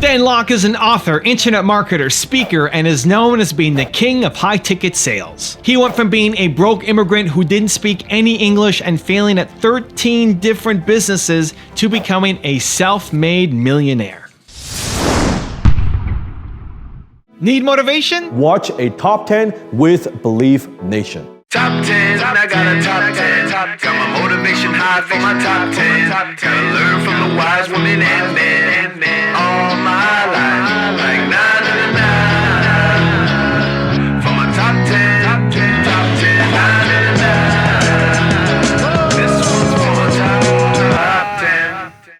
Dan Lok is an author, internet marketer, speaker, and is known as being the king of high-ticket sales. He went from being a broke immigrant who didn't speak any English and failing at 13 different businesses to becoming a self-made millionaire. Need motivation? Watch a top 10 with Believe Nation. Top 10, I got a top 10. Got my motivation high for my top 10. Gotta learn from the wise women and men all my life. Like na na na na. For my top 10, top 10, na na na na. This one's for my top 10.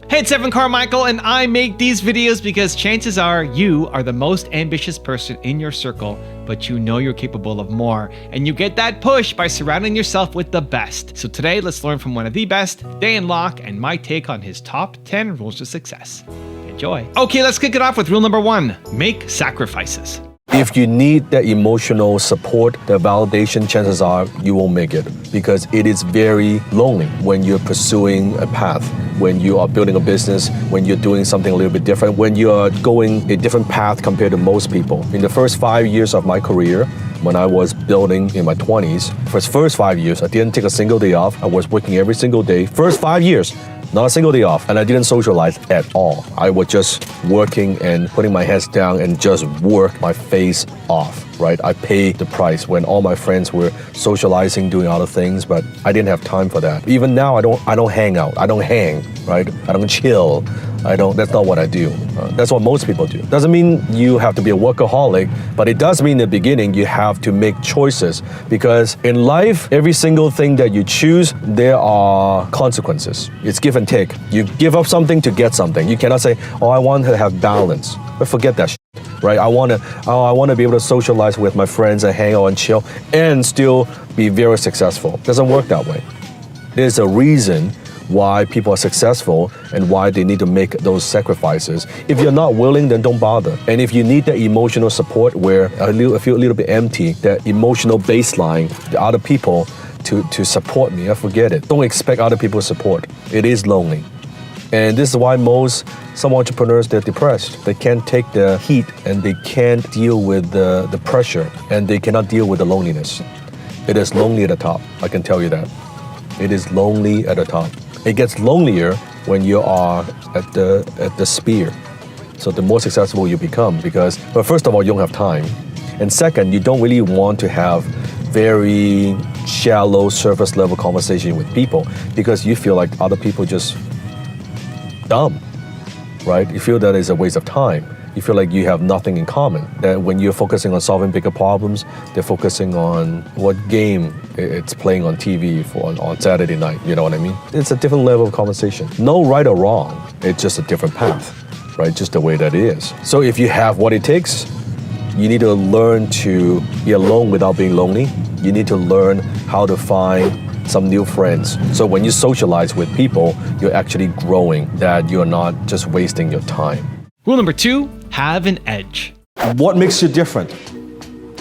Hey, it's Carmichael, and I make these videos because chances are you are the most ambitious person in your circle, but you know you're capable of more, and you get that push by surrounding yourself with the best. So today, let's learn from one of the best, Dan Lok, and my take on his top 10 rules to success. Enjoy. Okay, let's kick it off with rule number 1, make sacrifices. If you need that emotional support, the validation, chances are you won't make it because it is very lonely when you're pursuing a path, when you are building a business, when you're doing something a little bit different, when you are going a different path compared to most people. In the first 5 years of my career, when I was building in my 20s, for the first 5 years, I didn't take a single day off. I was working every single day. First 5 years, not a single day off, and I didn't socialize at all. I was just working and putting my heads down and just work my face off, right? I paid the price when all my friends were socializing, doing other things, but I didn't have time for that. Even now, I don't hang out. I don't hang, right? I don't chill. That's not what I do. That's what most people do. Doesn't mean you have to be a workaholic, but it does mean in the beginning you have to make choices because in life, every single thing that you choose, there are consequences. It's give and take. You give up something to get something. You cannot say, oh, I want to have balance. But forget that shit, right? I want to be able to socialize with my friends and hang out and chill and still be very successful. It doesn't work that way. There's a reason why people are successful and why they need to make those sacrifices. If you're not willing, then don't bother. And if you need that emotional support where I feel a little bit empty, that emotional baseline, the other people to support me, I forget it. Don't expect other people's support. It is lonely. And this is why some entrepreneurs, they're depressed. They can't take the heat and they can't deal with the pressure and they cannot deal with the loneliness. It is lonely at the top, I can tell you that. It is lonely at the top. It gets lonelier when you are at the spear. So the more successful you become but first of all, you don't have time. And second, you don't really want to have very shallow surface level conversation with people because you feel like other people just dumb, right? You feel that it's a waste of time. You feel like you have nothing in common. That when you're focusing on solving bigger problems, they're focusing on what game it's playing on TV on Saturday night. You know what I mean? It's a different level of conversation. No right or wrong. It's just a different path, right? Just the way that it is. So if you have what it takes, you need to learn to be alone without being lonely. You need to learn how to find some new friends. So when you socialize with people, you're actually growing, that you're not just wasting your time. Rule number 2, have an edge. What makes you different?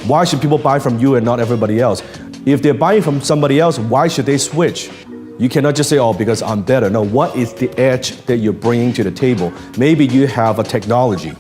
Why should people buy from you and not everybody else? If they're buying from somebody else, why should they switch? You cannot just say, oh, because I'm better. No, what is the edge that you're bringing to the table? Maybe you have a technology.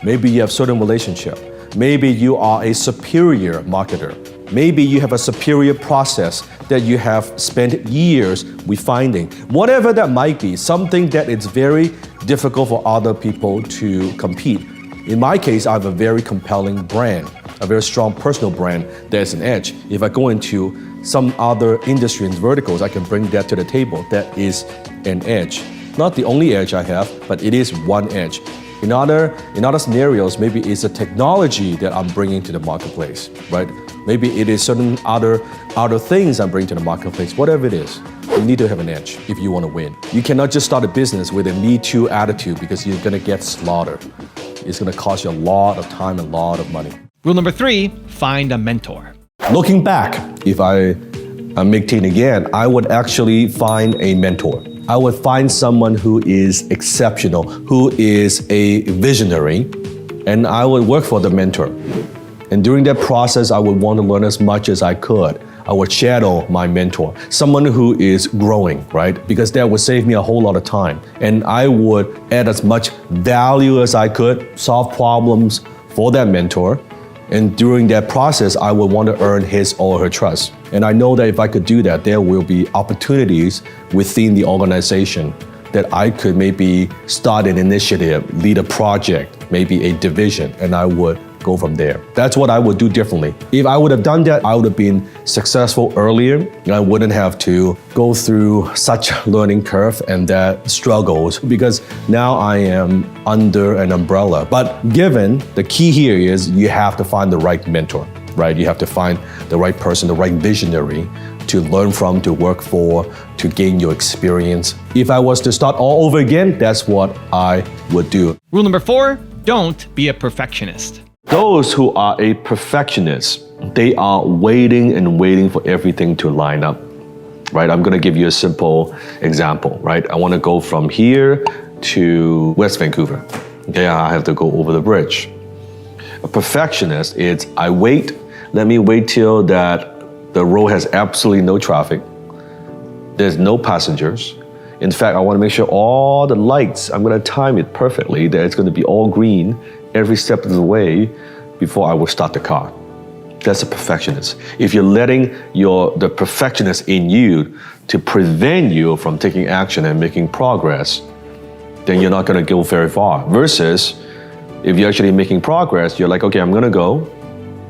Maybe you have certain relationship. Maybe you are a superior marketer. Maybe you have a superior process that you have spent years refining. Whatever that might be, something that it's very difficult for other people to compete. In my case, I have a very compelling brand, a very strong personal brand that's an edge. If I go into some other industry and verticals, I can bring that to the table. That is an edge. Not the only edge I have, but it is one edge. In other scenarios, maybe it's a technology that I'm bringing to the marketplace, right? Maybe it is certain other things I'm bringing to the marketplace. Whatever it is, you need to have an edge if you want to win. You cannot just start a business with a me too attitude because you're going to get slaughtered. It's going to cost you a lot of time and a lot of money. Rule number 3, find a mentor. Looking back, if I'm 18 again, I would actually find a mentor. I would find someone who is exceptional, who is a visionary, and I would work for the mentor. And during that process, I would want to learn as much as I could. I would shadow my mentor, someone who is growing, right? Because that would save me a whole lot of time. And I would add as much value as I could, solve problems for that mentor. And during that process, I would want to earn his or her trust. And I know that if I could do that, there will be opportunities within the organization that I could maybe start an initiative, lead a project, maybe a division, and I would go from there. That's what I would do differently. If I would have done that, I would have been successful earlier, and I wouldn't have to go through such learning curve and that struggles, because now I am under an umbrella. But given the key here is you have to find the right mentor, right? You have to find the right person, the right visionary to learn from, to work for, to gain your experience. If I was to start all over again, that's what I would do. Rule number 4, don't be a perfectionist. Those who are a perfectionist, they are waiting for everything to line up, right? I'm gonna give you a simple example, right? I wanna go from here to West Vancouver. Okay, I have to go over the bridge. A perfectionist is, let me wait till that the road has absolutely no traffic. There's no passengers. In fact, I want to make sure all the lights, I'm going to time it perfectly, that it's going to be all green every step of the way before I will start the car. That's a perfectionist. If you're letting the perfectionist in you to prevent you from taking action and making progress, then you're not going to go very far. Versus, if you're actually making progress, you're like, okay, I'm going to go.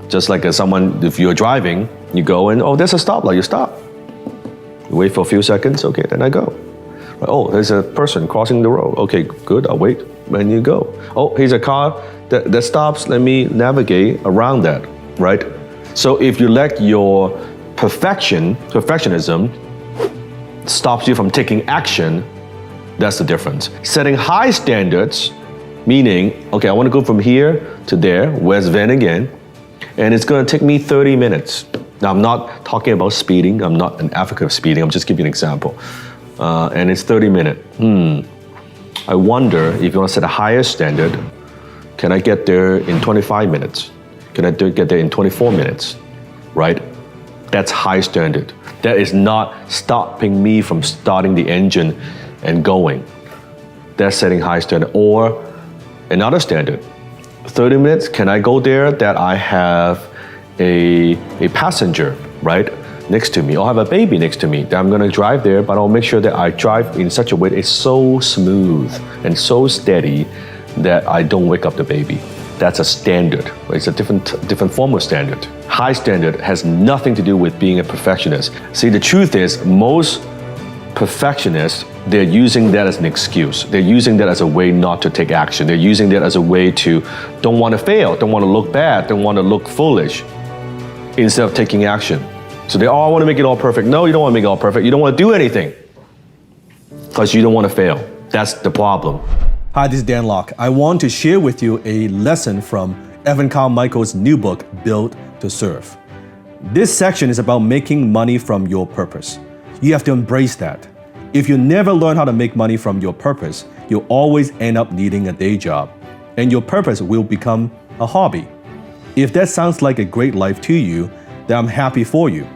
Just like if you're driving, you go and, oh, there's a stoplight, you stop. You wait for a few seconds, okay, then I go. Oh, there's a person crossing the road. Okay, good, I'll wait, and you go. Oh, here's a car that stops, let me navigate around that, right? So if you let your perfectionism stops you from taking action, that's the difference. Setting high standards, meaning, okay, I want to go from here to there, West Van again, and it's going to take me 30 minutes. Now, I'm not talking about speeding. I'm not an advocate of speeding. I'm just giving you an example. And it's 30 minutes. I wonder if you want to set a higher standard, can I get there in 25 minutes? Can I get there in 24 minutes? Right? That's high standard. That is not stopping me from starting the engine and going. That's setting high standard. Or another standard. 30 minutes, can I go there that I have a passenger, right, next to me, or have a baby next to me, that I'm gonna drive there, but I'll make sure that I drive in such a way that it's so smooth and so steady that I don't wake up the baby. That's a standard. It's a different form of standard. High standard has nothing to do with being a perfectionist. See, the truth is, most perfectionists, they're using that as an excuse. They're using that as a way not to take action. They're using that as a way to don't want to fail, don't want to look bad, don't want to look foolish, instead of taking action. So they all want to make it all perfect. No, you don't want to make it all perfect. You don't want to do anything because you don't want to fail. That's the problem. Hi, this is Dan Lok. I want to share with you a lesson from Carmichael's new book, Built to Serve. This section is about making money from your purpose. You have to embrace that. If you never learn how to make money from your purpose, you'll always end up needing a day job, and your purpose will become a hobby. If that sounds like a great life to you, then I'm happy for you.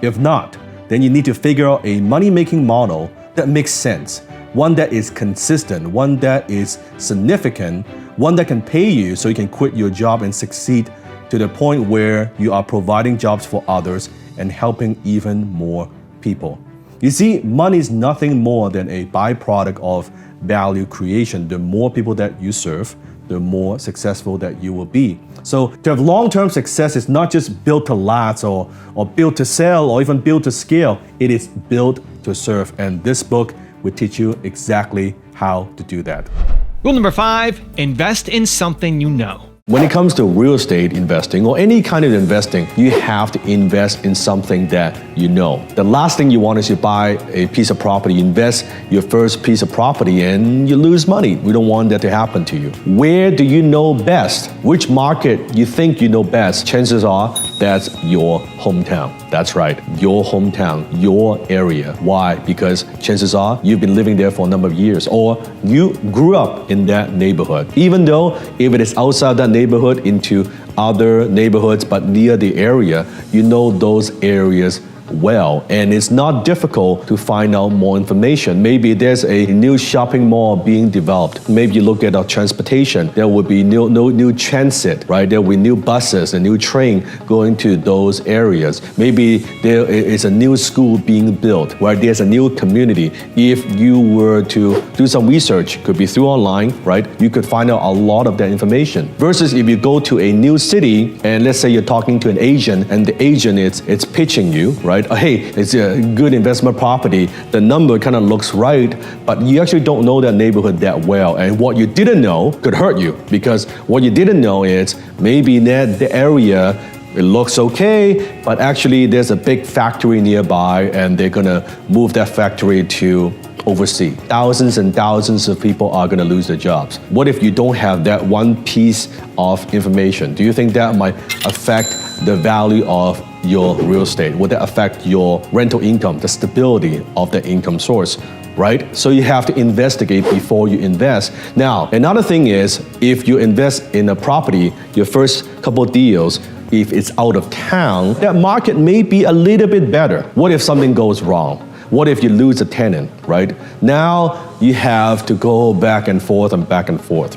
If not, then you need to figure out a money-making model that makes sense, one that is consistent, one that is significant, one that can pay you so you can quit your job and succeed to the point where you are providing jobs for others and helping even more people. You see, money is nothing more than a byproduct of value creation. The more people that you serve, the more successful that you will be. So to have long-term success is not just built to last or built to sell or even built to scale. It is built to serve. And this book will teach you exactly how to do that. Rule number 5, invest in something you know. When it comes to real estate investing or any kind of investing, you have to invest in something that you know. The last thing you want is you buy a piece of property, invest your first piece of property and you lose money. We don't want that to happen to you. Where do you know best? Which market you think you know best? Chances are That's your hometown. That's right, your hometown, your area. Why? Because chances are you've been living there for a number of years, or you grew up in that neighborhood. Even though if it is outside that neighborhood into other neighborhoods but near the area, you know those areas well, and it's not difficult to find out more information. Maybe there's a new shopping mall being developed. Maybe you look at our transportation. There will be new transit, right? There will be new buses, a new train going to those areas. Maybe there is a new school being built, where there's a new community. If you were to do some research, could be through online, right? You could find out a lot of that information. Versus if you go to a new city, and let's say you're talking to an agent, and the agent it's pitching you, right? Hey, it's a good investment property. The number kind of looks right, but you actually don't know that neighborhood that well. And what you didn't know could hurt you, because what you didn't know is maybe that the area, it looks okay, but actually there's a big factory nearby and they're gonna move that factory to overseas. Thousands and thousands of people are gonna lose their jobs. What if you don't have that one piece of information? Do you think that might affect the value of your real estate? Would that affect your rental income, the stability of the income source? Right? So you have to investigate before you invest. Now, another thing is, if you invest in a property, your first couple of deals, if it's out of town, that market may be a little bit better. What if something goes wrong? What if you lose a tenant, right? Now you have to go back and forth,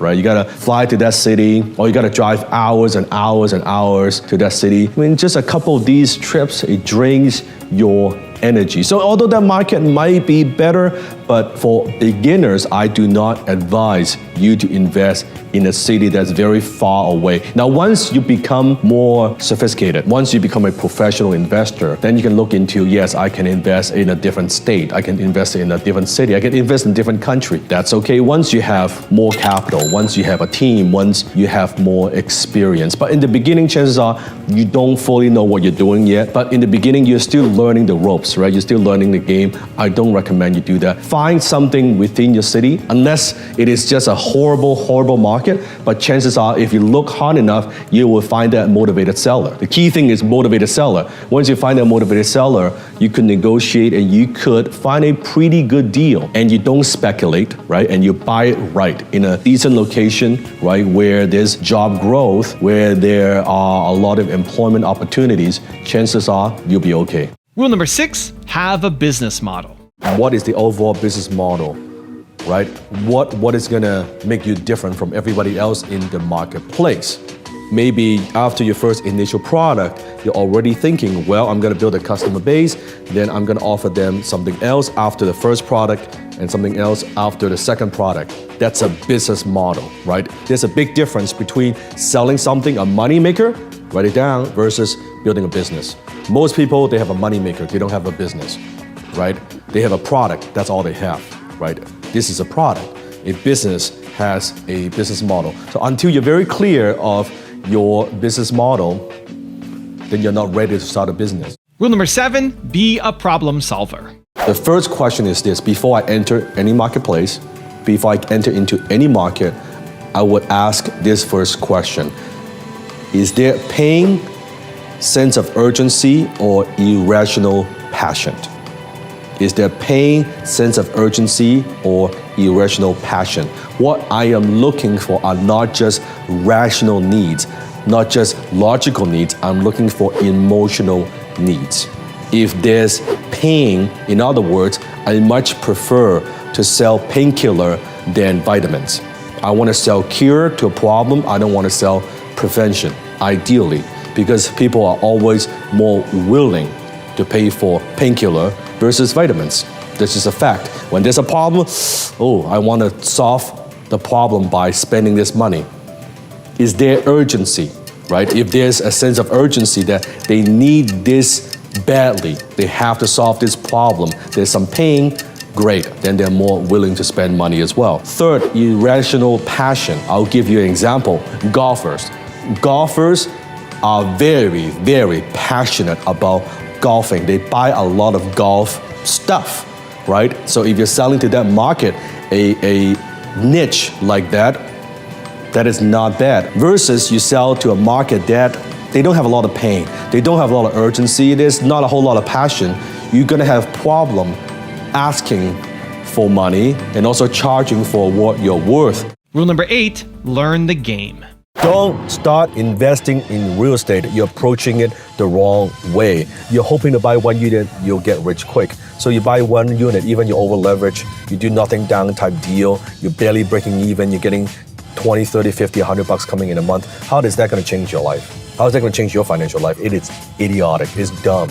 right? You gotta fly to that city, or you gotta drive hours and hours and hours to that city. I mean, just a couple of these trips, it drains your energy. So although that market might be better, but for beginners, I do not advise you to invest in a city that's very far away. Now, once you become more sophisticated, once you become a professional investor, then you can look into, yes, I can invest in a different state, I can invest in a different city, I can invest in a different country. That's okay once you have more capital, once you have a team, once you have more experience. But in the beginning, chances are you don't fully know what you're doing yet. But in the beginning, you're still learning the ropes, right? You're still learning the game. I don't recommend you do that. Find something within your city, unless it is just a horrible market. But chances are, if you look hard enough, you will find that motivated seller. The key thing is motivated seller. Once you find that motivated seller, you could negotiate and you could find a pretty good deal. And you don't speculate, right? And you buy it right in a decent location, right? Where there's job growth, where there are a lot of employment opportunities. Chances are you'll be okay. Rule number 6, have a business model. What is the overall business model, right? What is gonna make you different from everybody else in the marketplace? Maybe after your first initial product, you're already thinking, well, I'm gonna build a customer base, then I'm gonna offer them something else after the first product and something else after the second product. That's a business model, right? There's a big difference between selling something, a money maker, write it down, versus building a business. Most people, they have a money maker, they don't have a business, right? They have a product, that's all they have, right? This is a product. A business has a business model. So until you're very clear of your business model, then you're not ready to start a business. Rule number 7, be a problem solver. The first question is this: before I enter any marketplace, before I enter into any market, I would ask this first question. Is there pain, sense of urgency, or irrational passion? Is there pain, sense of urgency, or irrational passion? What I am looking for are not just rational needs, not just logical needs. I'm looking for emotional needs. If there's pain, in other words, I much prefer to sell painkiller than vitamins. I want to sell cure to a problem. I don't want to sell prevention, ideally, because people are always more willing to pay for painkiller versus vitamins. This is a fact. When there's a problem, I want to solve the problem by spending this money. Is there urgency, right? If there's a sense of urgency that they need this badly, they have to solve this problem, there's some pain, great, then they're more willing to spend money as well. Third, irrational passion. I'll give you an example. Golfers. Golfers are very, very passionate about golfing. They buy a lot of golf stuff, right? So if you're selling to that market, a niche like that, that is not bad. Versus you sell to a market that they don't have a lot of pain, they don't have a lot of urgency, there's not a whole lot of passion, you're gonna have problem asking for money and also charging for what you're worth. Rule number 8, learn the game. Don't start investing in real estate. You're approaching it the wrong way. You're hoping to buy one unit, you'll get rich quick. So you buy one unit, even you over leverage, you do nothing down type deal, you're barely breaking even, you're getting 20, 30, 50, 100 bucks coming in a month. How is that going to change your life? How is that going to change your financial life? It is idiotic. It's dumb.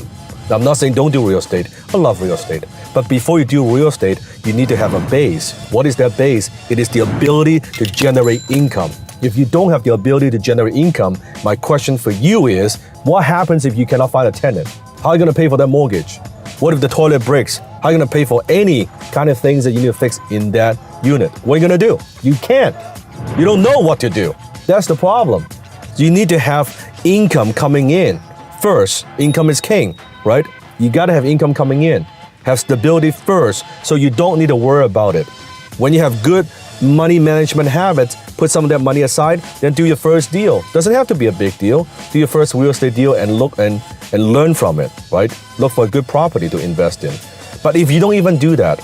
Now, I'm not saying don't do real estate. I love real estate. But before you do real estate, you need to have a base. What is that base? It is the ability to generate income. If you don't have the ability to generate income, my question for you is, what happens if you cannot find a tenant? How are you going to pay for that mortgage? What if the toilet breaks? How are you going to pay for any kind of things that you need to fix in that unit? What are you going to do? You can't. You don't know what to do. That's the problem. You need to have income coming in. First, income is king, right? You got to have income coming in. Have stability first, so you don't need to worry about it. When you have good money management habits, put some of that money aside, then do your first deal. Doesn't have to be a big deal. Do your first real estate deal and look and learn from it, right? Look for a good property to invest in. But if you don't even do that,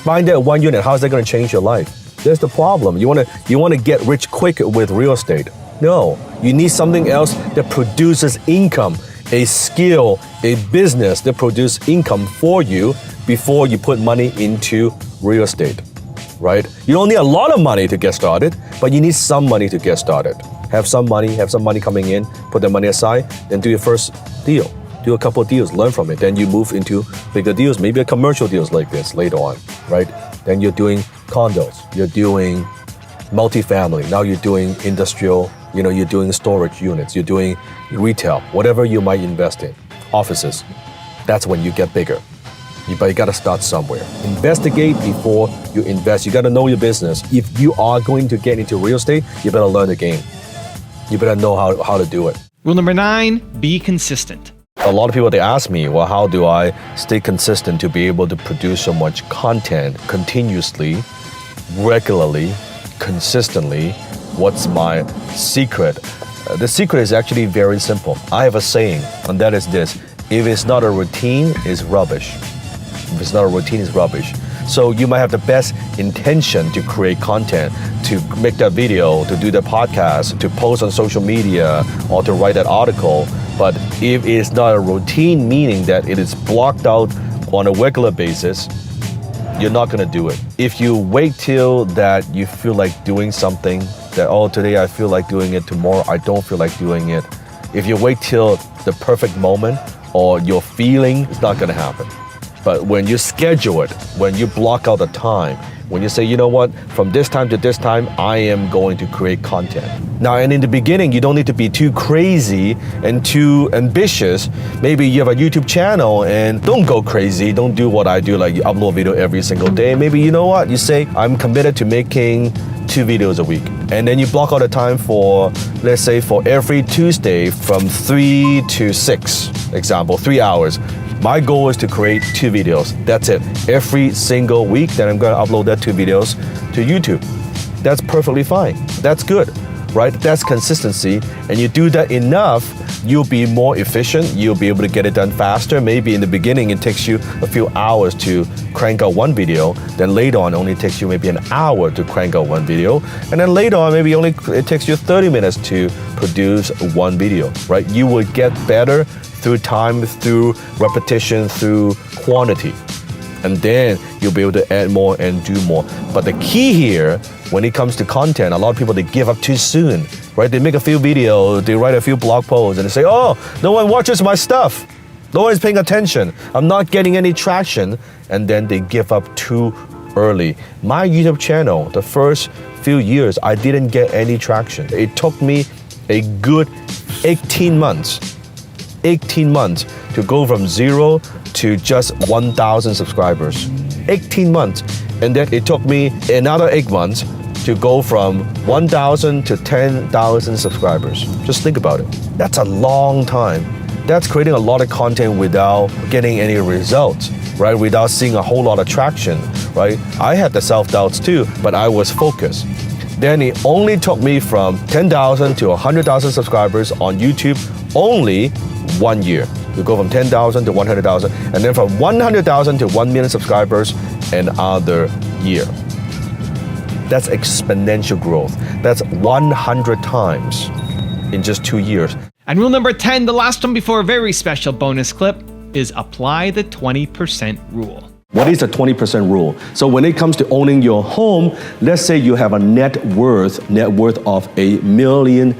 find that one unit, how's that going to change your life? That's the problem. You want to get rich quick with real estate. No, you need something else that produces income, a skill, a business that produces income for you before you put money into real estate, right? You don't need a lot of money to get started, but you need some money to get started. Have some money coming in, put the money aside, then do your first deal. Do a couple of deals, learn from it. Then you move into bigger deals, maybe a commercial deals like this later on, right? Then you're doing condos, you're doing multifamily, now you're doing industrial, you're doing storage units, you're doing retail, whatever you might invest in, offices. That's when you get bigger. But you gotta start somewhere. Investigate before you invest. You gotta know your business. If you are going to get into real estate, you better learn the game. You better know how to do it. Rule number 9, be consistent. A lot of people, they ask me, well, how do I stay consistent to be able to produce so much content continuously, regularly, consistently? What's my secret? The secret is actually very simple. I have a saying, and that is this: if it's not a routine, it's rubbish. If it's not a routine, it's rubbish. So you might have the best intention to create content, to make that video, to do the podcast, to post on social media, or to write that article. But if it's not a routine, meaning that it is blocked out on a regular basis, you're not gonna do it. If you wait till that you feel like doing something, that, oh, today I feel like doing it, tomorrow I don't feel like doing it. If you wait till the perfect moment or your feeling, it's not gonna happen. But when you schedule it, when you block out the time, when you say, you know what, from this time to this time, I am going to create content. Now, and in the beginning, you don't need to be too crazy and too ambitious. Maybe you have a YouTube channel and don't go crazy. Don't do what I do, like you upload video every single day. Maybe, you know what, you say, I'm committed to making 2 videos a week. And then you block out the time for, let's say, for every Tuesday from 3 to 6, example, 3 hours. My goal is to create 2 videos. That's it. Every single week, then I'm going to upload that 2 videos to YouTube. That's perfectly fine. That's good, right? That's consistency. And you do that enough, you'll be more efficient. You'll be able to get it done faster. Maybe in the beginning, it takes you a few hours to crank out 1 video. Then later on, it only takes you maybe an hour to crank out 1 video. And then later on, maybe it takes you 30 minutes to produce 1 video, right? You will get better through time, through repetition, through quantity. And then you'll be able to add more and do more. But the key here, when it comes to content, a lot of people, they give up too soon, right? They make a few videos, they write a few blog posts, and they say, oh, no one watches my stuff. No one is paying attention. I'm not getting any traction. And then they give up too early. My YouTube channel, the first few years, I didn't get any traction. It took me a good 18 months to go from 0 to just 1,000 subscribers. 18 months. And then it took me another 8 months to go from 1,000 to 10,000 subscribers. Just think about it. That's a long time. That's creating a lot of content without getting any results, right? Without seeing a whole lot of traction, right? I had the self-doubts too, but I was focused. then it only took me from 10,000 to 100,000 subscribers on YouTube only 1 year. We go from 10,000 to 100,000, and then from 100,000 to 1 million subscribers another year. That's exponential growth. That's 100 times in just 2 years. And rule number 10, the last one before a very special bonus clip, is apply the 20% rule. What is the 20% rule? So when it comes to owning your home, let's say you have a net worth of $1 million.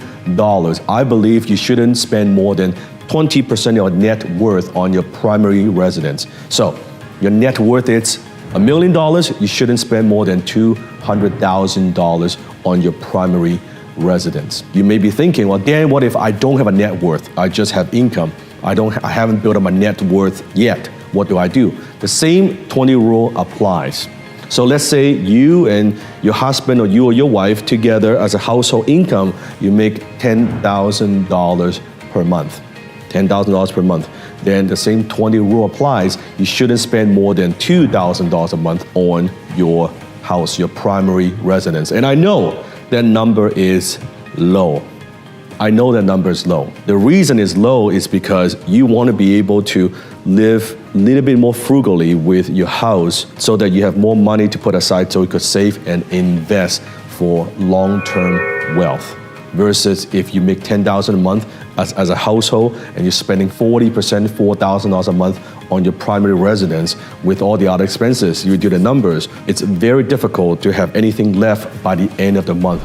I believe you shouldn't spend more than 20% of your net worth on your primary residence. So your net worth is $1 million, you shouldn't spend more than $200,000 on your primary residence. You may be thinking, well, Dan, what if I don't have a net worth? I just have income. I haven't built up my net worth yet. What do I do? The same 20 rule applies. So let's say you and your husband or you or your wife together as a household income, you make $10,000 per month. $10,000 per month. Then the same 20 rule applies. You shouldn't spend more than $2,000 a month on your house, your primary residence. And I know that number is low. I know that number is low. The reason it's low is because you want to be able to live a little bit more frugally with your house so that you have more money to put aside so you could save and invest for long-term wealth. Versus if you make $10,000 a month as a household and you're spending 40%, $4,000 a month on your primary residence with all the other expenses, you do the numbers, it's very difficult to have anything left by the end of the month.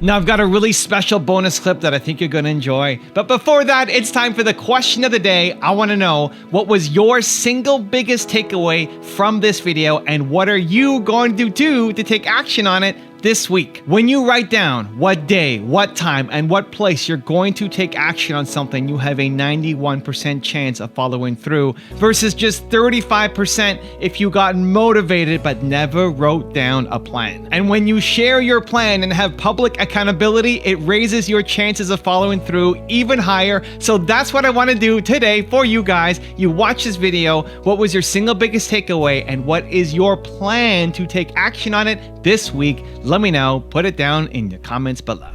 Now I've got a really special bonus clip that I think you're going to enjoy. But before that, it's time for the question of the day. I want to know, what was your single biggest takeaway from this video, and what are you going to do to take action on it this week? When you write down what day, what time, and what place you're going to take action on something, you have a 91% chance of following through versus just 35% if you got motivated but never wrote down a plan. And when you share your plan and have public accountability, it raises your chances of following through even higher. So that's what I want to do today for you guys. You watch this video. What was your single biggest takeaway, and what is your plan to take action on it this week? Let me know. Put it down in the comments below.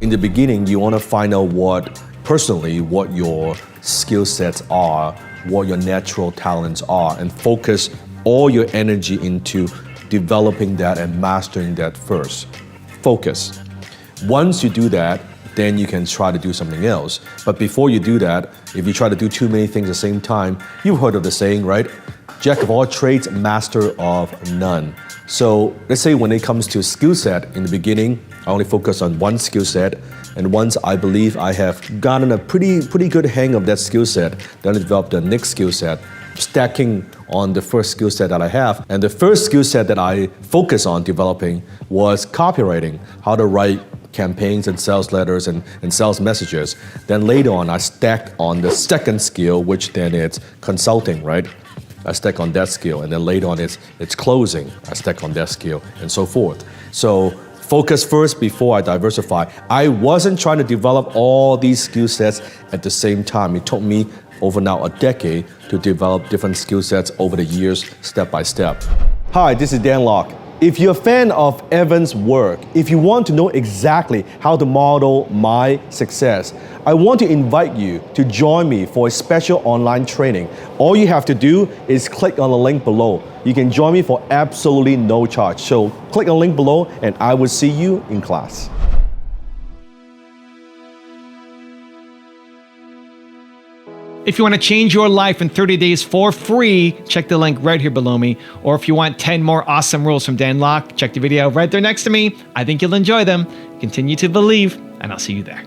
In the beginning, you want to find out what your skill sets are, what your natural talents are, and focus all your energy into developing that and mastering that first. Focus. Once you do that, then you can try to do something else. But before you do that, if you try to do too many things at the same time, you've heard of the saying, right? Jack of all trades, master of none. So let's say when it comes to skill set, in the beginning, I only focus on one skill set. And once I believe I have gotten a pretty good hang of that skill set, then I develop the next skill set, stacking on the first skill set that I have. And the first skill set that I focus on developing was copywriting, how to write campaigns and sales letters and sales messages. Then later on, I stacked on the second skill, which then it's consulting, right? I stack on that skill, and then later on it's closing. I stack on that skill, and so forth. So focus first before I diversify. I wasn't trying to develop all these skill sets at the same time. It took me over now a decade to develop different skill sets over the years, step by step. Hi, this is Dan Lok. If you're a fan of Evan's work, if you want to know exactly how to model my success, I want to invite you to join me for a special online training. All you have to do is click on the link below. You can join me for absolutely no charge. So click on the link below and I will see you in class. If you want to change your life in 30 days for free, check the link right here below me. Or if you want 10 more awesome rules from Dan Lok, check the video right there next to me. I think you'll enjoy them. Continue to believe, and I'll see you there.